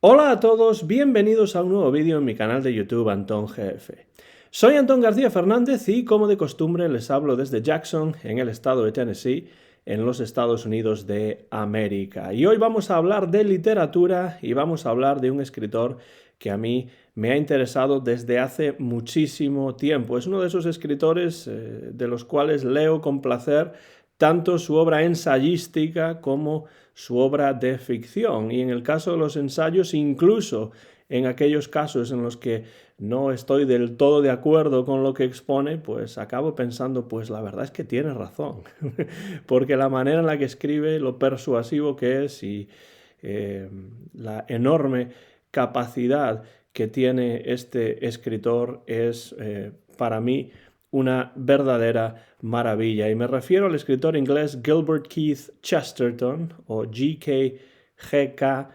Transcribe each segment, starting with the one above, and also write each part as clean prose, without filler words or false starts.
Hola a todos, bienvenidos a un nuevo vídeo en mi canal de YouTube Antón GF. Soy Antón García Fernández y como de costumbre les hablo desde Jackson, en el estado de Tennessee, en los Estados Unidos de América. Y hoy vamos a hablar de literatura y vamos a hablar de un escritor que a mí me ha interesado desde hace muchísimo tiempo. Es uno de esos escritores de los cuales leo con placer tanto su obra ensayística como su obra de ficción. Y en el caso de los ensayos, incluso en aquellos casos en los que no estoy del todo de acuerdo con lo que expone, pues acabo pensando, pues la verdad es que tiene razón, porque la manera en la que escribe, lo persuasivo que es y la enorme capacidad que tiene este escritor es para mí una verdadera maravilla. Y me refiero al escritor inglés Gilbert Keith Chesterton o G.K.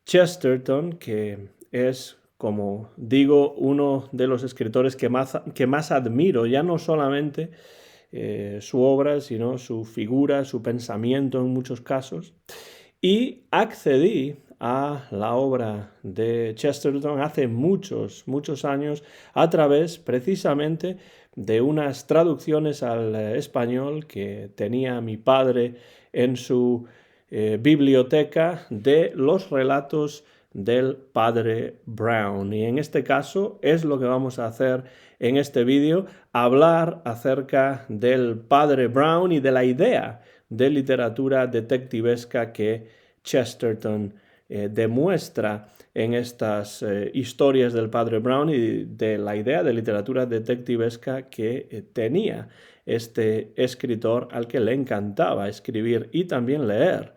Chesterton, que es, como digo, uno de los escritores que más admiro, ya no solamente su obra, sino su figura, su pensamiento en muchos casos. Y accedí a la obra de Chesterton hace muchos años a través precisamente de unas traducciones al español que tenía mi padre en su biblioteca de los relatos del padre Brown. Y en este caso es lo que vamos a hacer en este vídeo, hablar acerca del padre Brown y de la idea de literatura detectivesca que Chesterton demuestra en estas historias del padre Brown y de la idea de literatura detectivesca que tenía este escritor al que le encantaba escribir y también leer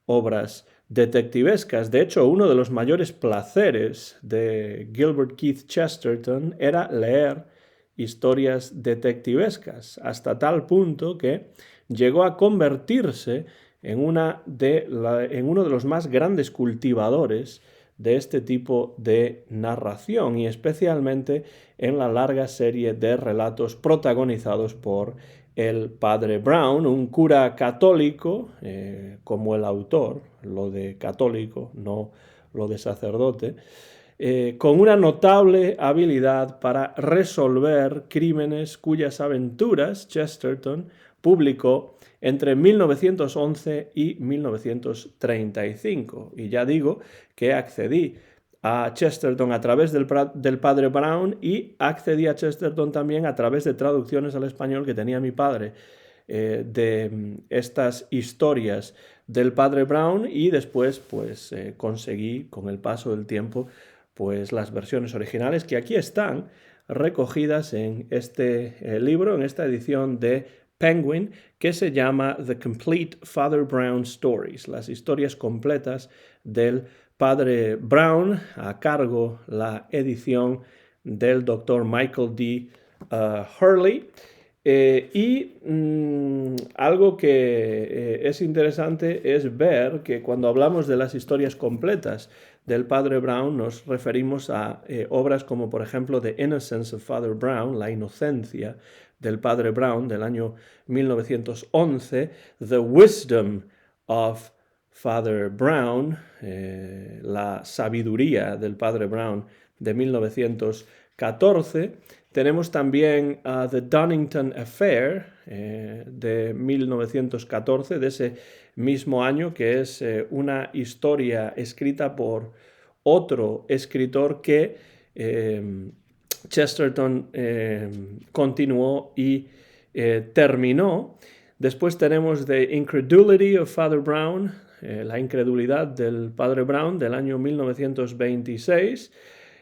obras detectivescas. De hecho, uno de los mayores placeres de Gilbert Keith Chesterton era leer historias detectivescas, hasta tal punto que llegó a convertirse en uno de los más grandes cultivadores de este tipo de narración y especialmente en la larga serie de relatos protagonizados por el padre Brown, un cura católico, como el autor, lo de católico, no lo de sacerdote, con una notable habilidad para resolver crímenes cuyas aventuras Chesterton publicó entre 1911 y 1935. Y ya digo que accedí a Chesterton a través del padre Brown y accedí a Chesterton también a través de traducciones al español que tenía mi padre de estas historias del padre Brown y después pues conseguí con el paso del tiempo pues las versiones originales que aquí están recogidas en este libro, en esta edición de Penguin, que se llama The Complete Father Brown Stories, las historias completas del padre Brown, a cargo la edición del doctor Michael D. Hurley. Algo que es interesante es ver que cuando hablamos de las historias completas del padre Brown nos referimos a obras como por ejemplo The Innocence of Father Brown, La inocencia del padre Brown del año 1911, The Wisdom of Father Brown, La sabiduría del padre Brown de 1914. Tenemos también The Dunnington Affair de 1914, de ese mismo año, que es una historia escrita por otro escritor que Chesterton continuó y terminó. Después tenemos The Incredulity of Father Brown, la incredulidad del padre Brown del año 1926.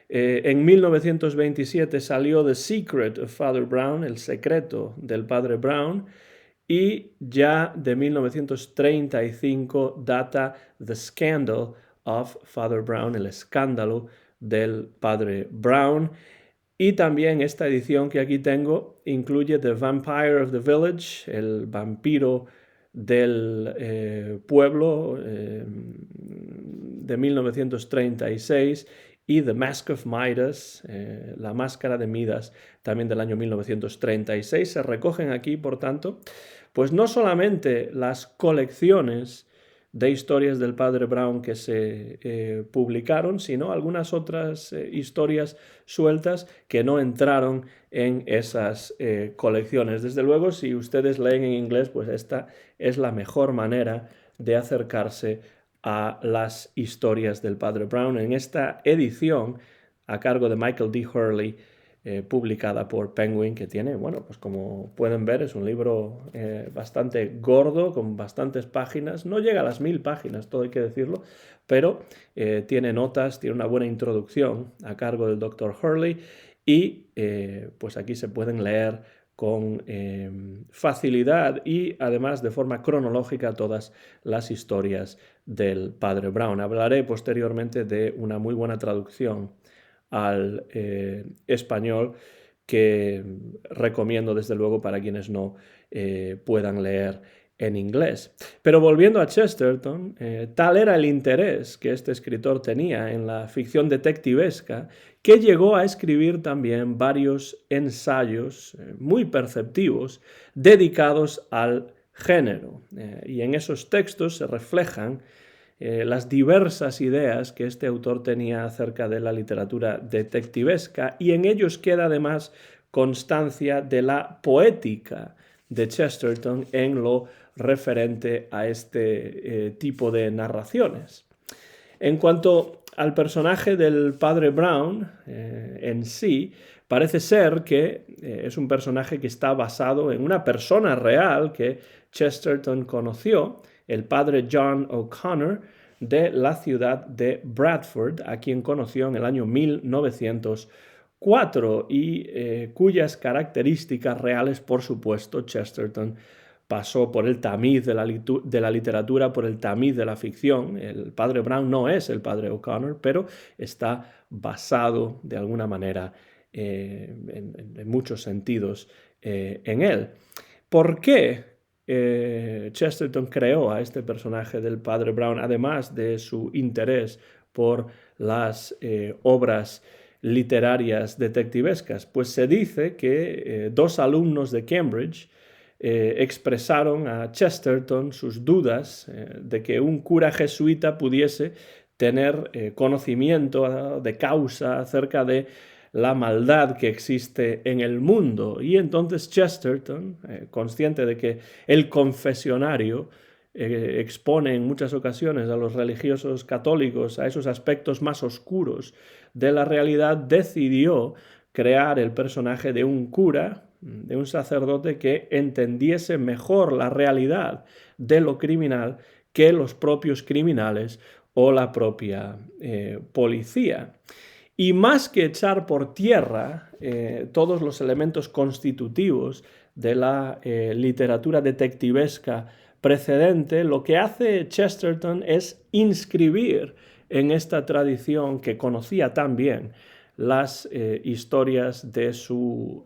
En 1927 salió The Secret of Father Brown, El secreto del padre Brown, y ya de 1935 data The Scandal of Father Brown, El escándalo del padre Brown. Y también esta edición que aquí tengo incluye The Vampire of the Village, el vampiro del pueblo de 1936 y The Mask of Midas, la máscara de Midas, también del año 1936. Se recogen aquí, por tanto, pues no solamente las colecciones de historias del Padre Brown que se publicaron, sino algunas otras historias sueltas que no entraron en esas colecciones. Desde luego, si ustedes leen en inglés, pues esta es la mejor manera de acercarse a las historias del Padre Brown. En esta edición, a cargo de Michael D. Hurley, publicada por Penguin, que tiene, bueno, pues como pueden ver, es un libro bastante gordo, con bastantes páginas. No llega a las 1000 páginas, todo hay que decirlo, pero tiene notas, tiene una buena introducción a cargo del Dr. Hurley y pues aquí se pueden leer con facilidad y además de forma cronológica todas las historias del Padre Brown. Hablaré posteriormente de una muy buena traducción al español que recomiendo desde luego para quienes no puedan leer en inglés. Pero volviendo a Chesterton, tal era el interés que este escritor tenía en la ficción detectivesca que llegó a escribir también varios ensayos muy perceptivos dedicados al género. Y en esos textos se reflejan las diversas ideas que este autor tenía acerca de la literatura detectivesca y en ellos queda además constancia de la poética de Chesterton en lo referente a este tipo de narraciones. En cuanto al personaje del Padre Brown en sí, parece ser que es un personaje que está basado en una persona real que Chesterton conoció, el padre John O'Connor, de la ciudad de Bradford, a quien conoció en el año 1904 y cuyas características reales, por supuesto, Chesterton pasó por el tamiz de la literatura, por el tamiz de la ficción. El padre Brown no es el padre O'Connor, pero está basado de alguna manera en muchos sentidos en él. ¿Por qué Chesterton creó a este personaje del padre Brown, además de su interés por las obras literarias detectivescas? Pues se dice que dos alumnos de Cambridge expresaron a Chesterton sus dudas de que un cura jesuita pudiese tener conocimiento de causa acerca de la maldad que existe en el mundo. Y entonces Chesterton, consciente de que el confesionario expone en muchas ocasiones a los religiosos católicos a esos aspectos más oscuros de la realidad, decidió crear el personaje de un cura, de un sacerdote que entendiese mejor la realidad de lo criminal que los propios criminales o la propia policía. Y más que echar por tierra todos los elementos constitutivos de la literatura detectivesca precedente, lo que hace Chesterton es inscribir en esta tradición que conocía tan bien las historias de su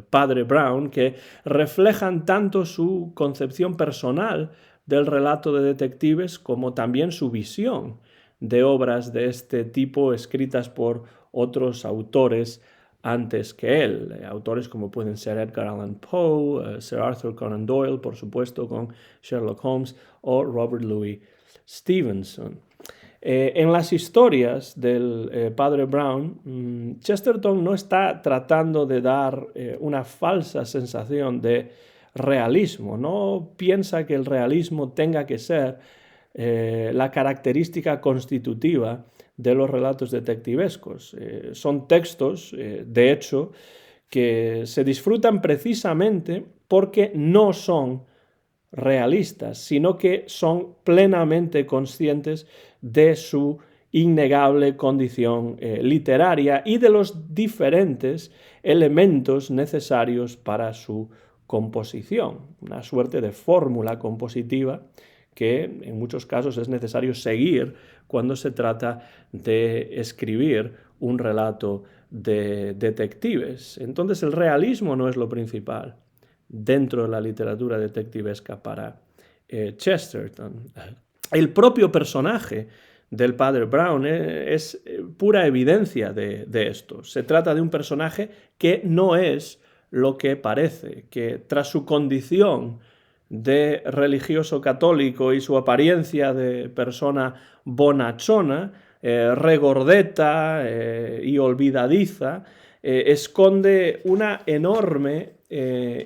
padre Brown, que reflejan tanto su concepción personal del relato de detectives como también su visión de obras de este tipo escritas por otros autores antes que él. Autores como pueden ser Edgar Allan Poe, Sir Arthur Conan Doyle, por supuesto, con Sherlock Holmes, o Robert Louis Stevenson. En las historias del padre Brown, Chesterton no está tratando de dar una falsa sensación de realismo. No piensa que el realismo tenga que ser la característica constitutiva de los relatos detectivescos. Son textos, de hecho, que se disfrutan precisamente porque no son realistas, sino que son plenamente conscientes de su innegable condición literaria y de los diferentes elementos necesarios para su composición, una suerte de fórmula compositiva que en muchos casos es necesario seguir cuando se trata de escribir un relato de detectives. Entonces el realismo no es lo principal dentro de la literatura detectivesca para Chesterton. El propio personaje del padre Brown es pura evidencia de esto. Se trata de un personaje que no es lo que parece, que tras su condición de religioso católico y su apariencia de persona bonachona, regordeta y olvidadiza, esconde una enorme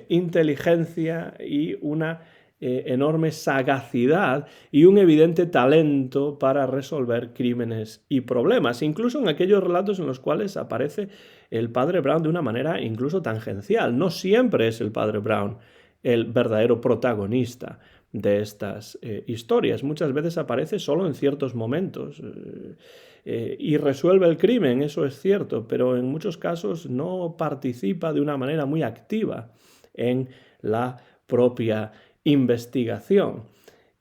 inteligencia y una enorme sagacidad y un evidente talento para resolver crímenes y problemas, incluso en aquellos relatos en los cuales aparece el padre Brown de una manera incluso tangencial. No siempre es el padre Brown el verdadero protagonista de estas historias. Muchas veces aparece solo en ciertos momentos y resuelve el crimen, eso es cierto, pero en muchos casos no participa de una manera muy activa en la propia investigación.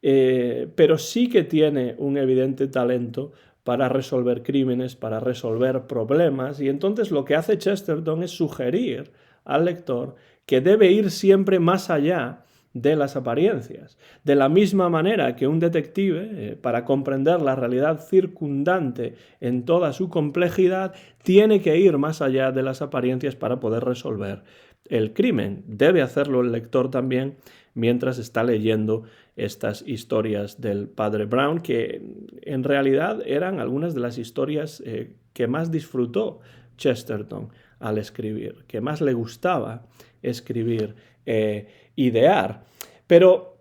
Pero sí que tiene un evidente talento para resolver crímenes, para resolver problemas, y entonces lo que hace Chesterton es sugerir al lector que debe ir siempre más allá de las apariencias. De la misma manera que un detective, para comprender la realidad circundante en toda su complejidad, tiene que ir más allá de las apariencias para poder resolver el crimen. Debe hacerlo el lector también mientras está leyendo estas historias del padre Brown, que en realidad eran algunas de las historias que más disfrutó Chesterton al escribir, que más le gustaba escribir, idear. Pero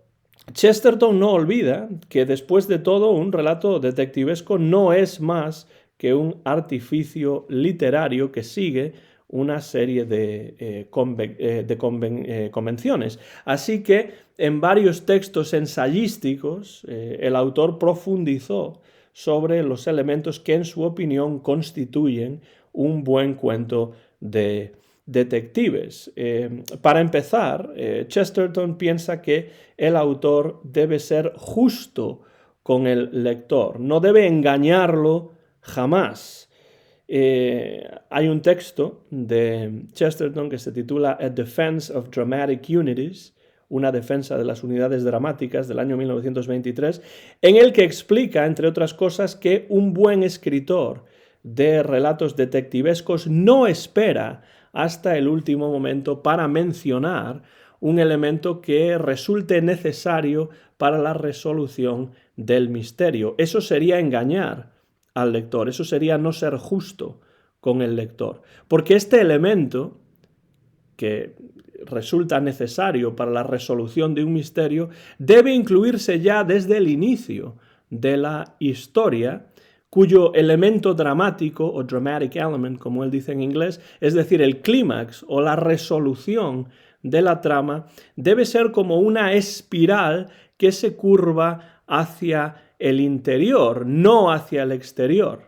Chesterton no olvida que después de todo un relato detectivesco no es más que un artificio literario que sigue una serie de convenciones. Así que en varios textos ensayísticos el autor profundizó sobre los elementos que en su opinión constituyen un buen cuento de detectives. Para empezar, Chesterton piensa que el autor debe ser justo con el lector, no debe engañarlo jamás. Hay un texto de Chesterton que se titula A Defense of Dramatic Unities, una defensa de las unidades dramáticas del año 1923, en el que explica, entre otras cosas, que un buen escritor de relatos detectivescos no espera hasta el último momento para mencionar un elemento que resulte necesario para la resolución del misterio. Eso sería engañar al lector, eso sería no ser justo con el lector, porque este elemento que resulta necesario para la resolución de un misterio debe incluirse ya desde el inicio de la historia, cuyo elemento dramático o dramatic element, como él dice en inglés, es decir, el clímax o la resolución de la trama, debe ser como una espiral que se curva hacia el interior, no hacia el exterior.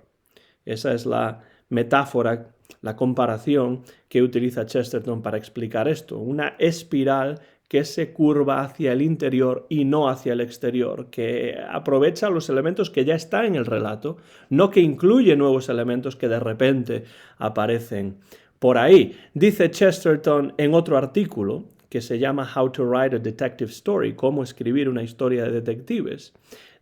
Esa es la metáfora, la comparación que utiliza Chesterton para explicar esto. Una espiral que se curva hacia el interior y no hacia el exterior, que aprovecha los elementos que ya están en el relato, no que incluye nuevos elementos que de repente aparecen por ahí. Dice Chesterton en otro artículo que se llama How to Write a Detective Story, cómo escribir una historia de detectives.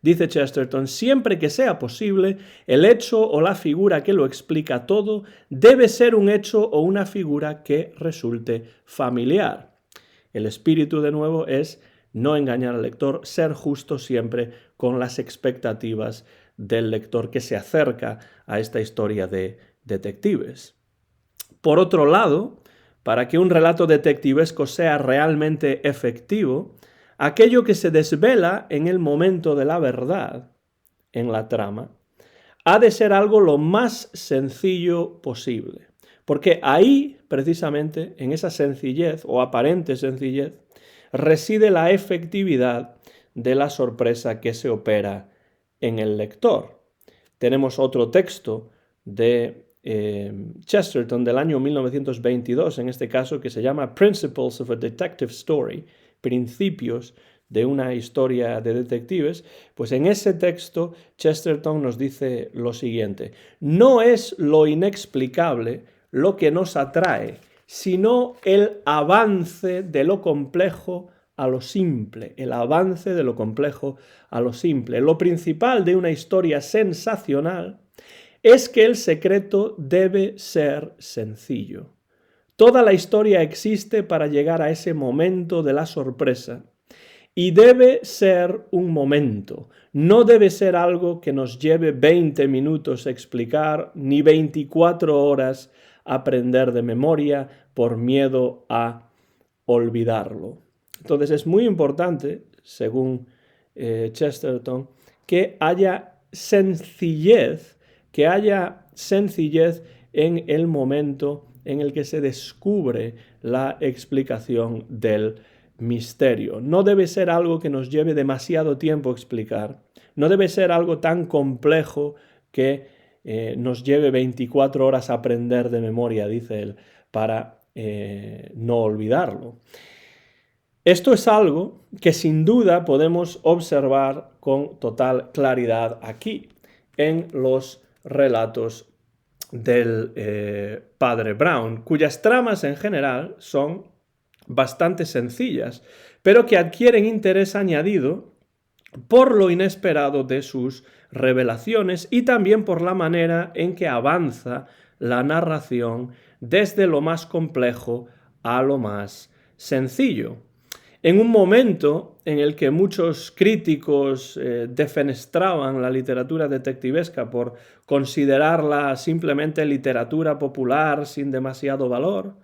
Dice Chesterton, siempre que sea posible, el hecho o la figura que lo explica todo debe ser un hecho o una figura que resulte familiar. El espíritu, de nuevo, es no engañar al lector, ser justo siempre con las expectativas del lector que se acerca a esta historia de detectives. Por otro lado, para que un relato detectivesco sea realmente efectivo, aquello que se desvela en el momento de la verdad, en la trama, ha de ser algo lo más sencillo posible. Porque ahí, precisamente, en esa sencillez o aparente sencillez, reside la efectividad de la sorpresa que se opera en el lector. Tenemos otro texto de Chesterton del año 1922, en este caso, que se llama Principles of a Detective Story, principios de una historia de detectives. Pues en ese texto Chesterton nos dice lo siguiente: no es lo inexplicable lo que nos atrae, sino el avance de lo complejo a lo simple, el avance de lo complejo a lo simple. Lo principal de una historia sensacional es que el secreto debe ser sencillo. Toda la historia existe para llegar a ese momento de la sorpresa, Y debe ser un momento, no debe ser algo que nos lleve 20 minutos explicar, ni 24 horas aprender de memoria por miedo a olvidarlo. Entonces es muy importante, según Chesterton, que haya sencillez en el momento en el que se descubre la explicación del misterio. No debe ser algo que nos lleve demasiado tiempo explicar, no debe ser algo tan complejo que nos lleve 24 horas a aprender de memoria, dice él, para no olvidarlo. Esto es algo que sin duda podemos observar con total claridad aquí, en los relatos del padre Brown, cuyas tramas en general son bastante sencillas, pero que adquieren interés añadido por lo inesperado de sus revelaciones y también por la manera en que avanza la narración desde lo más complejo a lo más sencillo. En un momento en el que muchos críticos defenestraban la literatura detectivesca por considerarla simplemente literatura popular sin demasiado valor,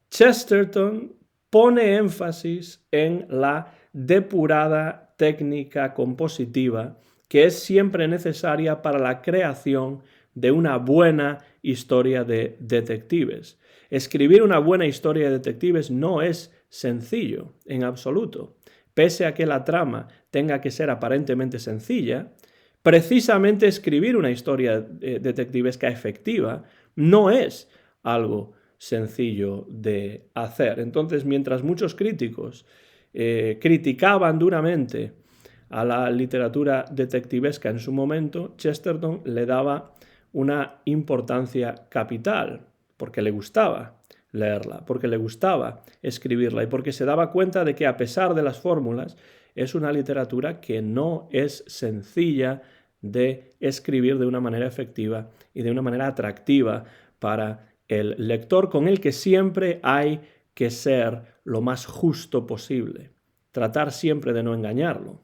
Chesterton pone énfasis en la depurada técnica compositiva que es siempre necesaria para la creación de una buena historia de detectives. Escribir una buena historia de detectives no es sencillo en absoluto. Pese a que la trama tenga que ser aparentemente sencilla, precisamente escribir una historia detectivesca efectiva no es algo sencillo de hacer. Entonces, mientras muchos críticos criticaban duramente a la literatura detectivesca en su momento, Chesterton le daba una importancia capital, porque le gustaba leerla, porque le gustaba escribirla y porque se daba cuenta de que a pesar de las fórmulas, es una literatura que no es sencilla de escribir de una manera efectiva y de una manera atractiva para el lector, con el que siempre hay que ser lo más justo posible, tratar siempre de no engañarlo.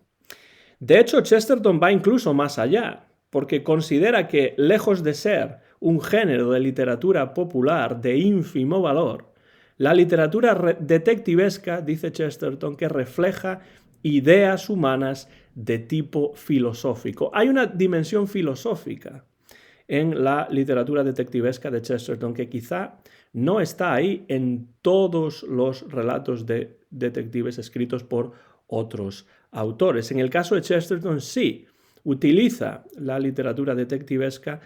De hecho, Chesterton va incluso más allá, porque considera que, lejos de ser un género de literatura popular de ínfimo valor, la literatura detectivesca, dice Chesterton, que refleja ideas humanas de tipo filosófico. Hay una dimensión filosófica en la literatura detectivesca de Chesterton que quizá no está ahí en todos los relatos de detectives escritos por otros autores. En el caso de Chesterton sí, utiliza la literatura detectivesca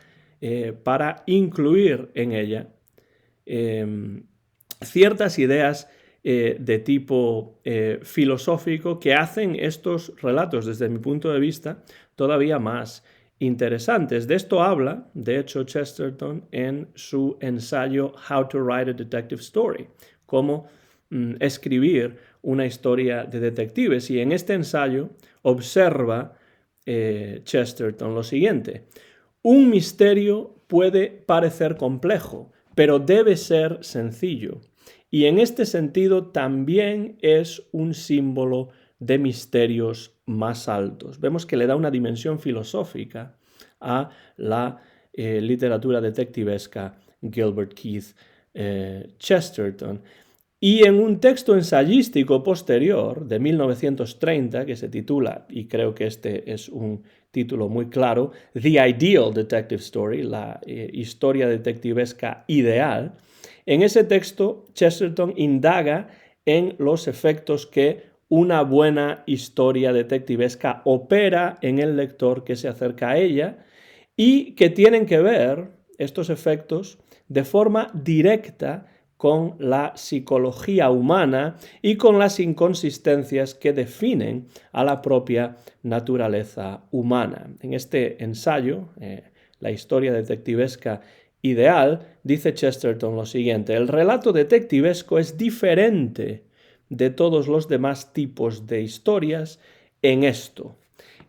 para incluir en ella ciertas ideas de tipo filosófico que hacen estos relatos, desde mi punto de vista, todavía más interesantes. De esto habla, de hecho, Chesterton en su ensayo How to Write a Detective Story, cómo escribir una historia de detectives. Y en este ensayo observa Chesterton lo siguiente: un misterio puede parecer complejo, pero debe ser sencillo. Y en este sentido también es un símbolo de misterios más altos. Vemos que le da una dimensión filosófica a la literatura detectivesca Gilbert Keith Chesterton. Y en un texto ensayístico posterior de 1930, que se titula, y creo que este es un título muy claro, The Ideal Detective Story, la historia detectivesca ideal, en ese texto Chesterton indaga en los efectos que una buena historia detectivesca opera en el lector que se acerca a ella y que tienen que ver estos efectos de forma directa con la psicología humana y con las inconsistencias que definen a la propia naturaleza humana. En este ensayo, la historia detectivesca ideal, dice Chesterton lo siguiente: el relato detectivesco es diferente de todos los demás tipos de historias en esto,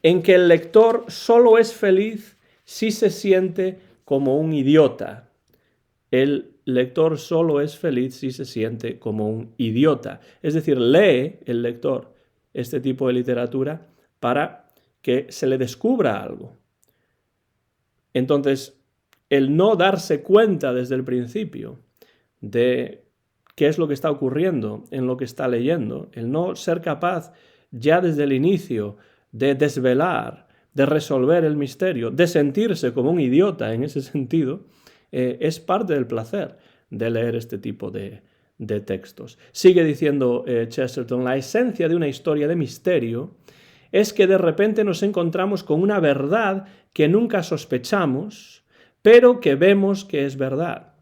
en que el lector solo es feliz si se siente como un idiota. El lector solo es feliz si se siente como un idiota. Es decir, lee el lector este tipo de literatura para que se le descubra algo. Entonces, el no darse cuenta desde el principio de qué es lo que está ocurriendo en lo que está leyendo, el no ser capaz ya desde el inicio de desvelar, de resolver el misterio, de sentirse como un idiota en ese sentido, es parte del placer de leer este tipo de textos. Sigue diciendo Chesterton, la esencia de una historia de misterio es que de repente nos encontramos con una verdad que nunca sospechamos, pero que vemos que es verdad.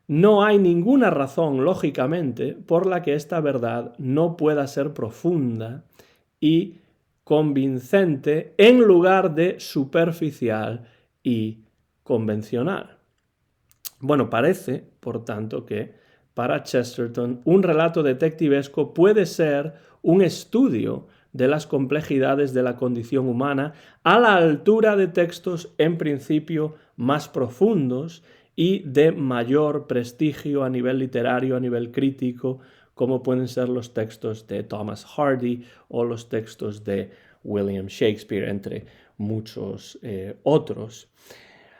No hay ninguna razón, lógicamente, por la que esta verdad no pueda ser profunda y convincente en lugar de superficial y convencional. Bueno, parece, por tanto, que para Chesterton un relato detectivesco puede ser un estudio de las complejidades de la condición humana a la altura de textos en principio más profundos y de mayor prestigio a nivel literario, a nivel crítico, como pueden ser los textos de Thomas Hardy o los textos de William Shakespeare, entre muchos otros.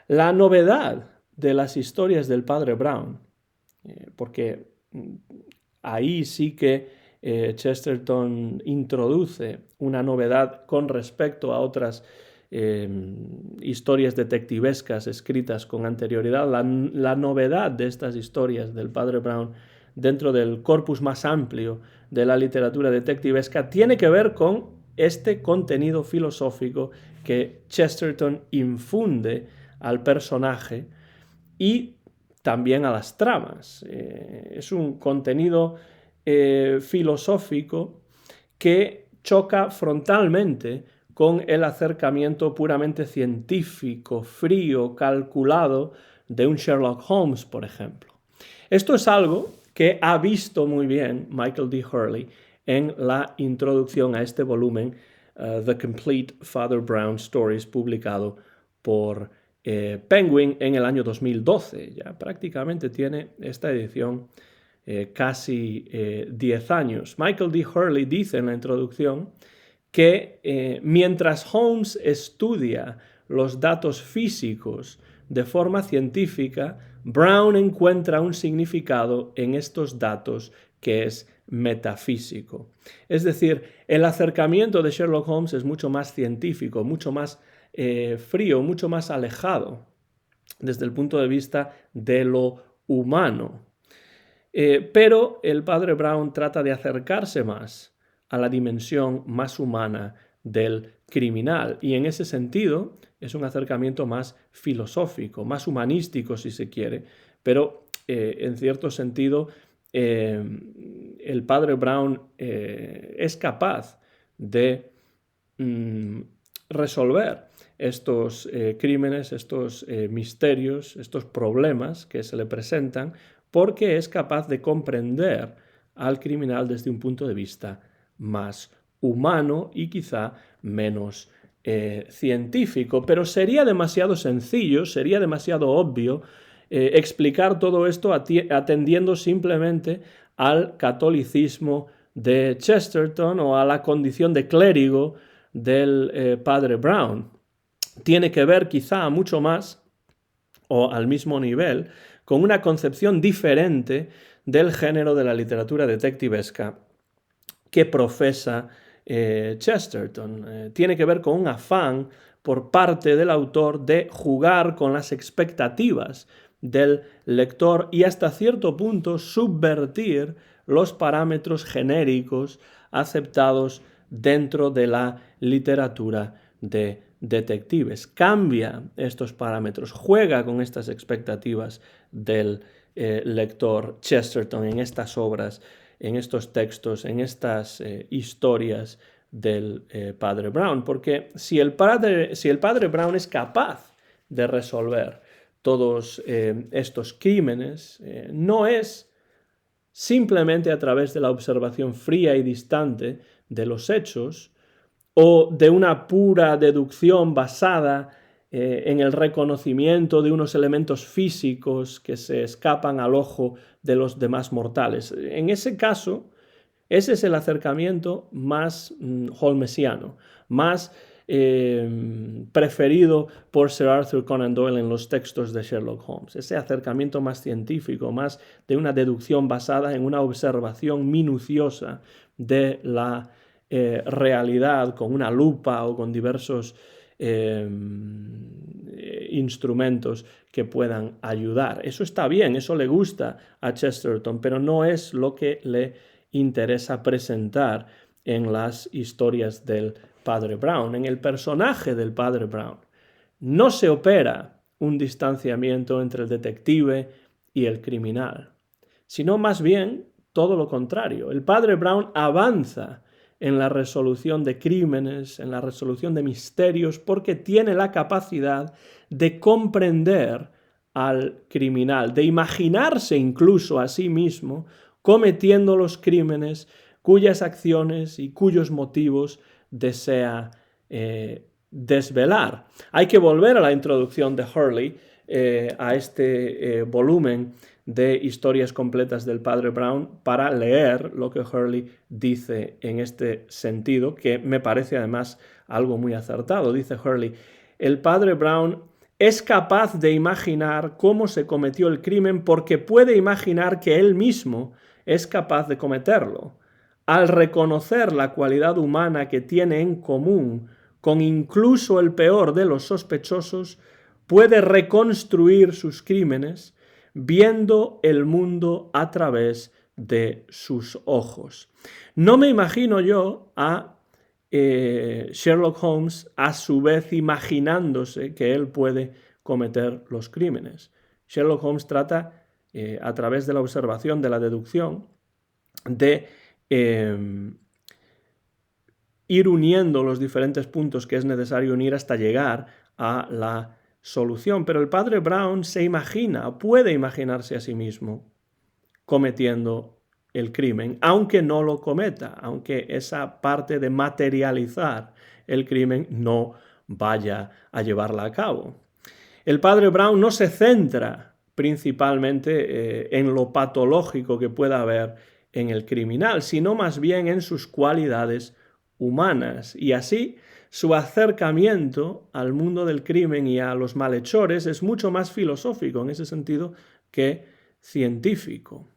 La novedad de las historias del Padre Brown, porque ahí sí que Chesterton introduce una novedad con respecto a otras historias detectivescas escritas con anterioridad. La novedad de estas historias del Padre Brown dentro del corpus más amplio de la literatura detectivesca tiene que ver con este contenido filosófico que Chesterton infunde al personaje y también a las tramas. Es un contenido filosófico que choca frontalmente con el acercamiento puramente científico, frío, calculado de un Sherlock Holmes, por ejemplo. Esto es algo que ha visto muy bien Michael D. Hurley en la introducción a este volumen, The Complete Father Brown Stories, publicado por Penguin en el año 2012. Ya prácticamente tiene esta edición casi 10 años. Michael D. Hurley dice en la introducción que mientras Holmes estudia los datos físicos de forma científica, Brown encuentra un significado en estos datos que es metafísico. Es decir, el acercamiento de Sherlock Holmes es mucho más científico, mucho más frío, mucho más alejado desde el punto de vista de lo humano. Pero el Padre Brown trata de acercarse más a la dimensión más humana del criminal y en ese sentido es un acercamiento más filosófico, más humanístico si se quiere, pero en cierto sentido el Padre Brown es capaz de resolver estos crímenes, estos misterios, estos problemas que se le presentan, porque es capaz de comprender al criminal desde un punto de vista más humano y quizá menos científico. Pero sería demasiado sencillo, sería demasiado obvio explicar todo esto atendiendo simplemente al catolicismo de Chesterton o a la condición de clérigo del Padre Brown. Tiene que ver quizá mucho más o al mismo nivel con una concepción diferente del género de la literatura detectivesca que profesa Chesterton. Tiene que ver con un afán por parte del autor de jugar con las expectativas del lector y hasta cierto punto subvertir los parámetros genéricos aceptados dentro de la literatura de detectives. Cambia estos parámetros, juega con estas expectativas del lector Chesterton en estas obras, en estos textos, en estas historias del Padre Brown, porque si el Padre Brown es capaz de resolver todos estos crímenes, no es simplemente a través de la observación fría y distante de los hechos o de una pura deducción basada en el reconocimiento de unos elementos físicos que se escapan al ojo de los demás mortales. En ese caso, Ese es el acercamiento más holmesiano, más preferido por Sir Arthur Conan Doyle en los textos de Sherlock Holmes. Ese acercamiento más científico, más de una deducción basada en una observación minuciosa de la realidad con una lupa o con diversos instrumentos que puedan ayudar. Eso está bien, eso le gusta a Chesterton, pero no es lo que le interesa presentar en las historias del Padre Brown. En el personaje del Padre Brown no se opera un distanciamiento entre el detective y el criminal, sino más bien todo lo contrario. El Padre Brown avanza en la resolución de crímenes, en la resolución de misterios, porque tiene la capacidad de comprender al criminal, de imaginarse incluso a sí mismo cometiendo los crímenes cuyas acciones y cuyos motivos desea desvelar. Hay que volver a la introducción de Hurley, a este volumen de historias completas del Padre Brown, para leer lo que Hurley dice en este sentido, que me parece además algo muy acertado. Dice Hurley: el Padre Brown es capaz de imaginar cómo se cometió el crimen porque puede imaginar que él mismo es capaz de cometerlo. Al reconocer la cualidad humana que tiene en común con incluso el peor de los sospechosos, puede reconstruir sus crímenes viendo el mundo a través de sus ojos. No me imagino yo a Sherlock Holmes a su vez imaginándose que él puede cometer los crímenes. Sherlock Holmes trata, a través de la observación, de la deducción, de ir uniendo los diferentes puntos que es necesario unir hasta llegar a la solución. Pero el Padre Brown se imagina, puede imaginarse a sí mismo cometiendo el crimen, aunque no lo cometa, aunque esa parte de materializar el crimen no vaya a llevarla a cabo. El Padre Brown no se centra principalmente en lo patológico que pueda haber en el criminal, sino más bien en sus cualidades humanas. Y así su acercamiento al mundo del crimen y a los malhechores es mucho más filosófico en ese sentido que científico.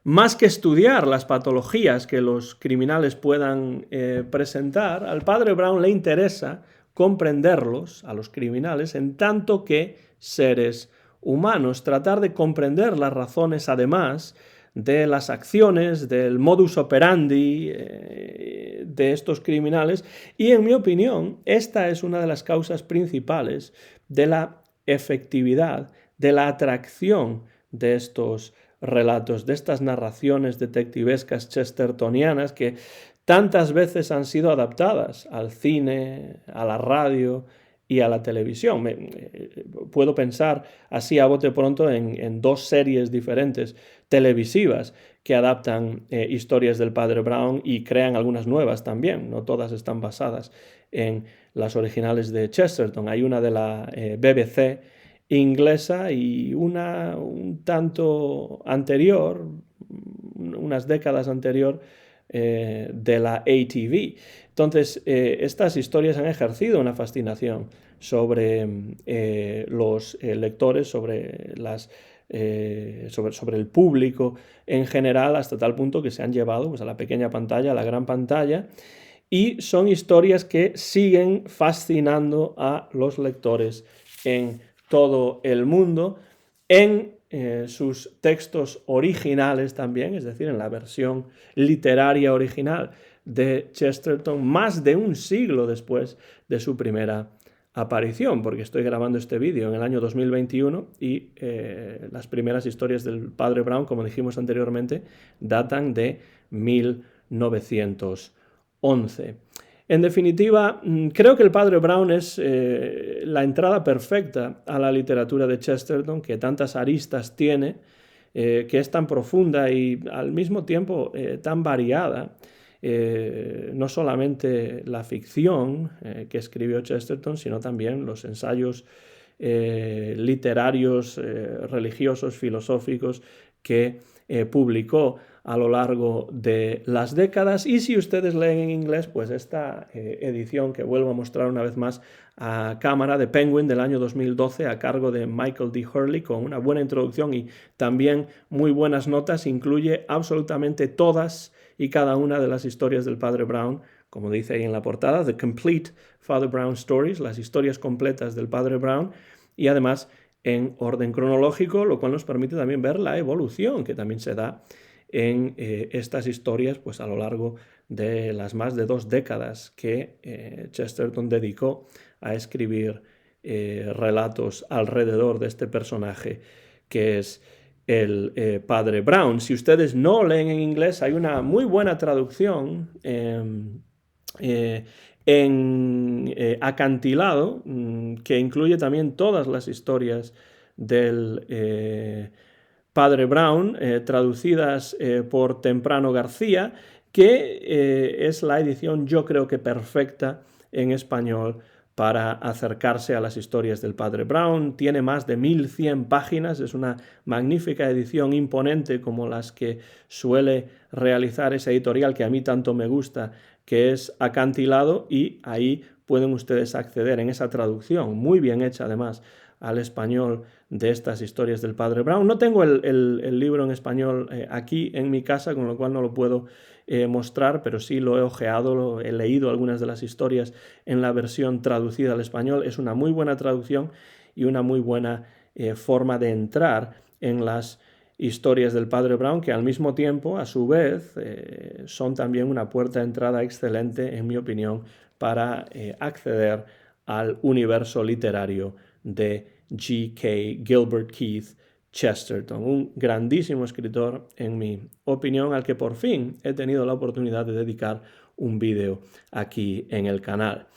Más que estudiar las patologías que los criminales puedan presentar, al Padre Brown le interesa comprenderlos, a los criminales, en tanto que seres humanos, tratar de comprender las razones, además, de las acciones, del modus operandi de estos criminales, y en mi opinión, esta es una de las causas principales de la efectividad, de la atracción de estos relatos, de estas narraciones detectivescas chestertonianas que tantas veces han sido adaptadas al cine, a la radio y a la televisión. Puedo pensar así a bote pronto en dos series diferentes televisivas que adaptan historias del Padre Brown y crean algunas nuevas también. No todas están basadas en las originales de Chesterton. Hay una de la BBC inglesa y una un tanto anterior, unas décadas anterior, de la ATV. Entonces, estas historias han ejercido una fascinación sobre los lectores, sobre el público en general, hasta tal punto que se han llevado pues, a la pequeña pantalla, a la gran pantalla, y son historias que siguen fascinando a los lectores en todo el mundo, en sus textos originales también, es decir, en la versión literaria original de Chesterton, más de un siglo después de su primera aparición, porque estoy grabando este vídeo en el año 2021 y las primeras historias del Padre Brown, como dijimos anteriormente, datan de 1911. En definitiva, creo que el Padre Brown es la entrada perfecta a la literatura de Chesterton, que tantas aristas tiene, que es tan profunda y al mismo tiempo tan variada. No solamente la ficción que escribió Chesterton, sino también los ensayos literarios, religiosos, filosóficos que publicó a lo largo de las décadas. Y si ustedes leen en inglés, pues esta edición que vuelvo a mostrar una vez más a cámara de Penguin del año 2012 a cargo de Michael D. Hurley, con una buena introducción y también muy buenas notas, incluye absolutamente todas y cada una de las historias del Padre Brown, como dice ahí en la portada, The Complete Father Brown Stories, las historias completas del Padre Brown, y además en orden cronológico, lo cual nos permite también ver la evolución que también se da en estas historias pues a lo largo de las más de 2 décadas que Chesterton dedicó a escribir relatos alrededor de este personaje que es el Padre Brown. Si ustedes no leen en inglés, hay una muy buena traducción en Acantilado, que incluye también todas las historias del Padre Brown, traducidas por Temprano García, que es la edición, yo creo que perfecta en español para acercarse a las historias del Padre Brown. Tiene más de 1100 páginas, es una magnífica edición imponente como las que suele realizar esa editorial que a mí tanto me gusta, que es Acantilado, y ahí pueden ustedes acceder en esa traducción, muy bien hecha además, al español de estas historias del Padre Brown. No tengo el libro en español aquí en mi casa, con lo cual no lo puedo mostrar, pero sí lo he ojeado, he leído algunas de las historias en la versión traducida al español. Es una muy buena traducción y una muy buena forma de entrar en las historias del Padre Brown, que al mismo tiempo, a su vez, son también una puerta de entrada excelente, en mi opinión, para acceder al universo literario de G.K. Gilbert Keith Chesterton, un grandísimo escritor, en mi opinión, al que por fin he tenido la oportunidad de dedicar un vídeo aquí en el canal.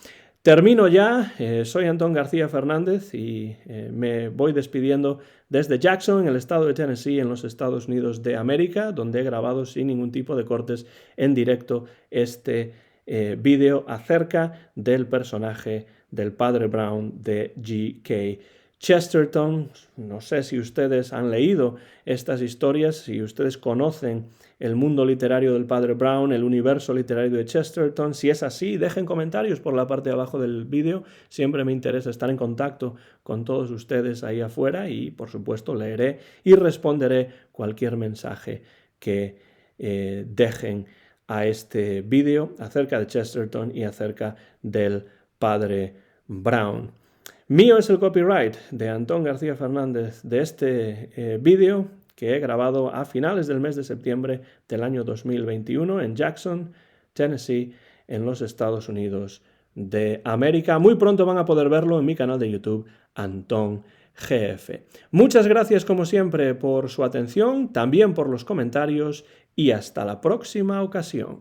Termino ya, soy Antón García Fernández y me voy despidiendo desde Jackson, en el estado de Tennessee, en los Estados Unidos de América, donde he grabado sin ningún tipo de cortes en directo este vídeo acerca del personaje del Padre Brown de G.K. Chesterton. No sé si ustedes han leído estas historias, si ustedes conocen el mundo literario del Padre Brown, el universo literario de Chesterton. Si es así, dejen comentarios por la parte de abajo del vídeo. Siempre me interesa estar en contacto con todos ustedes ahí afuera y, por supuesto, leeré y responderé cualquier mensaje que dejen a este vídeo acerca de Chesterton y acerca del Padre Brown. Mío es el copyright de Antón García Fernández de este vídeo que he grabado a finales del mes de septiembre del año 2021 en Jackson, Tennessee, en los Estados Unidos de América. Muy pronto van a poder verlo en mi canal de YouTube, Antón GF. Muchas gracias como siempre por su atención, también por los comentarios y hasta la próxima ocasión.